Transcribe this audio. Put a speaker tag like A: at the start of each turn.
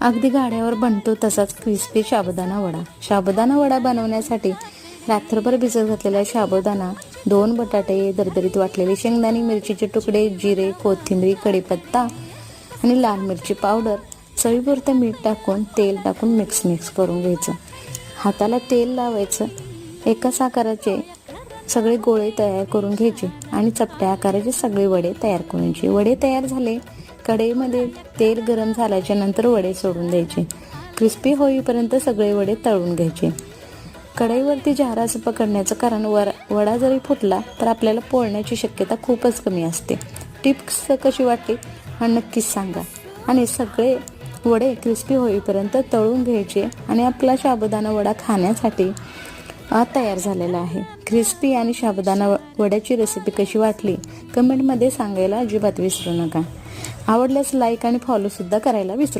A: अगदी गाड्यावर बनतो तसाच क्रिस्पी साबुदाणा वडा. साबुदाणा वडा बनवण्यासाठी रात्रभर भिजत घातलेला साबुदाणा, 2 बटाटे, दरदरीत वाटलेले शेंगदाणे, मिरचीचे तुकडे, जिरे, कोथिंबीर, कढीपत्ता आणि लाल मिरची पावडर, चवीपुरतं मीठ टाकून तेल टाकून मिक्स करून घ्यायचं. हाताला तेल लावायचं. एकाच आकाराचे सगळे गोळे तयार करून घ्यायचे आणि चपट्या आकाराचे सगळे वडे तयार करून घ्यायचे. वडे तयार झाले, कढईमध्ये तेल गरम झाल्याच्या नंतर वडे सोडून द्यायचे. क्रिस्पी होईपर्यंत सगळे वडे तळून घ्यायचे. कढईवरती जाराचं पकडण्याचं कारण वडा जरी फुटला तर आपल्याला पोळण्याची शक्यता खूपच कमी असते. टिप्स कशी वाटली हा नक्कीच सांगा. आणि सगळे वडे क्रिस्पी होईपर्यंत तळून घ्यायचे आणि आपला साबुदाणा वडा खाण्यासाठी तयार झालेला आहे. क्रिस्पी आणि साबुदाणा वड्याची रेसिपी कशी वाटली कमेंटमध्ये सांगायला अजिबात विसरू नका. आवडल्यास लाईक आणि फॉलो सुद्धा करायला विसरू